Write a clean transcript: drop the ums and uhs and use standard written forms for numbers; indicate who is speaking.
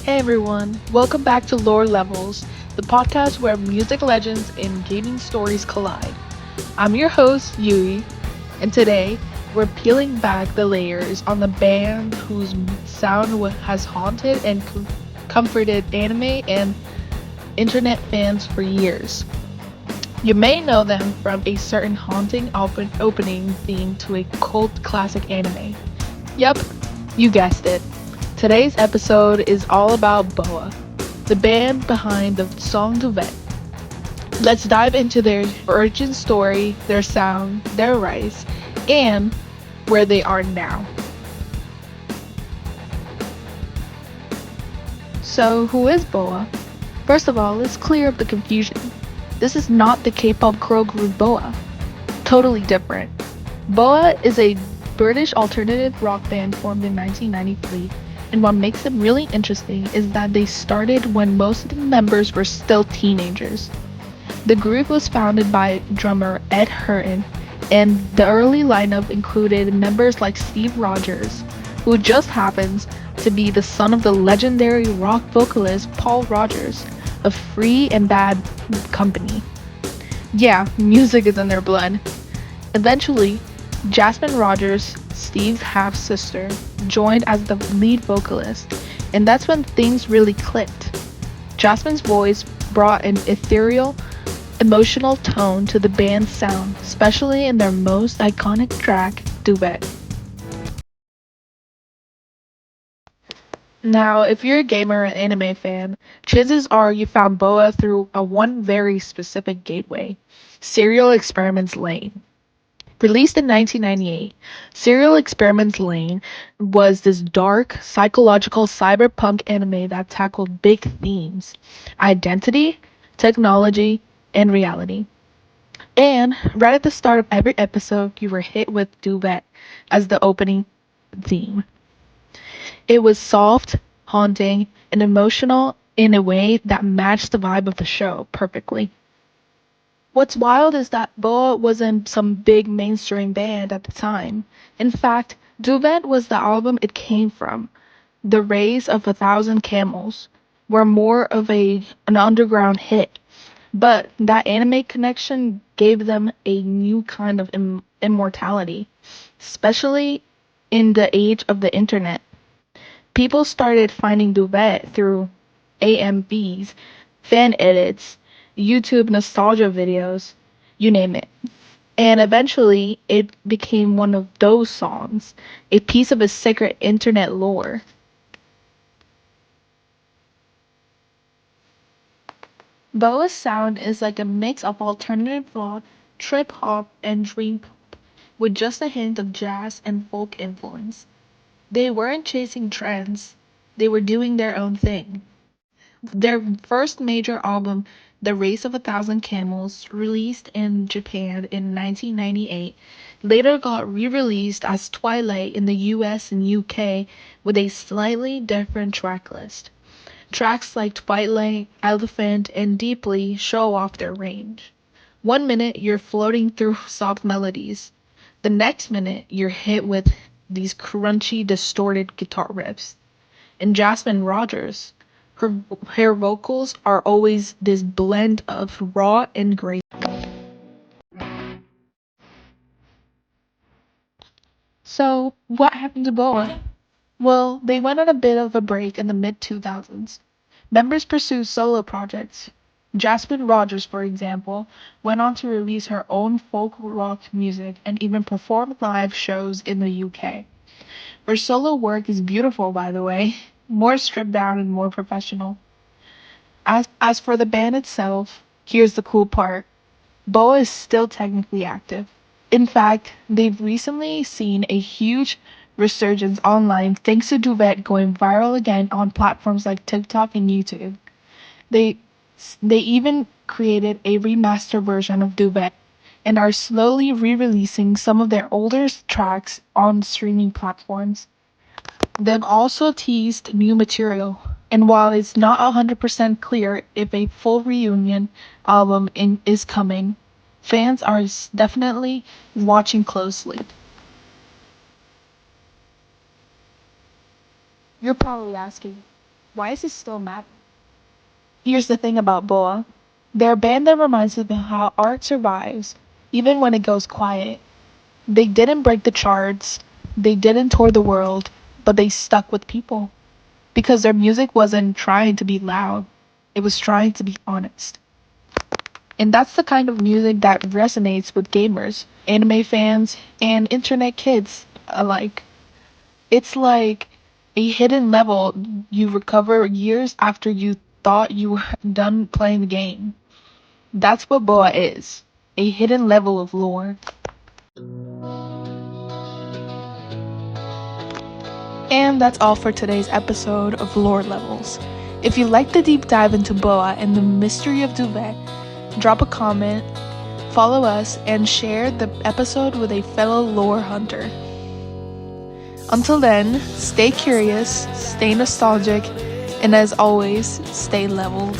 Speaker 1: Hey everyone, welcome back to Lore Levels, the podcast where music legends and gaming stories collide. I'm your host, Yui, and today we're peeling back the layers on the band whose sound has haunted and comforted anime and internet fans for years. You may know them from a certain haunting opening theme to a cult classic anime. Yep, you guessed it. Today's episode is all about Boa, the band behind the song Duvet. Let's dive into their origin story, their sound, their rise, and where they are now. So, who is Boa? First of all, let's clear up the confusion. This is not the K-pop girl group Boa. Totally different. Boa is a British alternative rock band formed in 1993, and what makes them really interesting is that they started when most of the members were still teenagers. The group was founded by drummer Ed Hurton, and the early lineup included members like Steve Rogers, who just happens to be the son of the legendary rock vocalist Paul Rogers of Free and Bad Company. Yeah, music is in their blood. Eventually, Jasmine Rogers, Steve's half sister, joined as the lead vocalist, and that's when things really clicked. Jasmine's voice brought an ethereal, emotional tone to the band's sound, especially in their most iconic track, Duet. Now, if you're a gamer or an anime fan, chances are you found Boa through a one very specific gateway, Serial Experiments Lane. Released in 1998, Serial Experiments Lane was this dark, psychological cyberpunk anime that tackled big themes: identity, technology, and reality. And right at the start of every episode, you were hit with Duvet as the opening theme. It was soft, haunting, and emotional in a way that matched the vibe of the show perfectly. What's wild is that Boa wasn't some big mainstream band at the time. In fact, Duvet was the album it came from. The Rays of a Thousand Camels were more of an underground hit, but that anime connection gave them a new kind of immortality, especially in the age of the internet. People started finding Duvet through AMVs, fan edits, YouTube nostalgia videos, you name it. And eventually, it became one of those songs, a piece of a secret internet lore. Boa's sound is like a mix of alternative rock, trip hop, and dream pop, with just a hint of jazz and folk influence. They weren't chasing trends, they were doing their own thing. Their first major album, The Race of a Thousand Camels, released in Japan in 1998, later got re-released as Twilight in the US and UK with a slightly different tracklist. Tracks like Twilight, Elephant, and Deeply show off their range. One minute you're floating through soft melodies. The next minute you're hit with these crunchy, distorted guitar riffs. And Jasmine Rogers, her her vocals are always this blend of raw and grace. So, what happened to Boa? Well, they went on a bit of a break in the mid 2000s. Members pursued solo projects. Jasmine Rogers, for example, went on to release her own folk rock music and even perform live shows in the UK. Her solo work is beautiful, by the way, more stripped down and more professional. As for the band itself, here's the cool part. Boa is still technically active. In fact, they've recently seen a huge resurgence online thanks to Duvet going viral again on platforms like TikTok and YouTube. They they even created a remastered version of Duvet and are slowly re-releasing some of their older tracks on streaming platforms. They've also teased new material, and while it's not 100% clear if a full reunion album is coming, fans are definitely watching closely. You're probably asking, Why is it still matter? Here's the thing about Boa. They're a band that reminds us of how art survives, even when it goes quiet. They didn't break the charts, they didn't tour the world, but they stuck with people. Because their music wasn't trying to be loud, it was trying to be honest. And that's the kind of music that resonates with gamers, anime fans, and internet kids alike. It's like a hidden level you recover years after you thought you were done playing the game. That's what Boa is, a hidden level of lore. And that's all for today's episode of Lore Levels. If you like the deep dive into Boa and the mystery of Duvet, drop a comment, follow us, and share the episode with a fellow lore hunter. Until then, stay curious, stay nostalgic, and as always, stay leveled.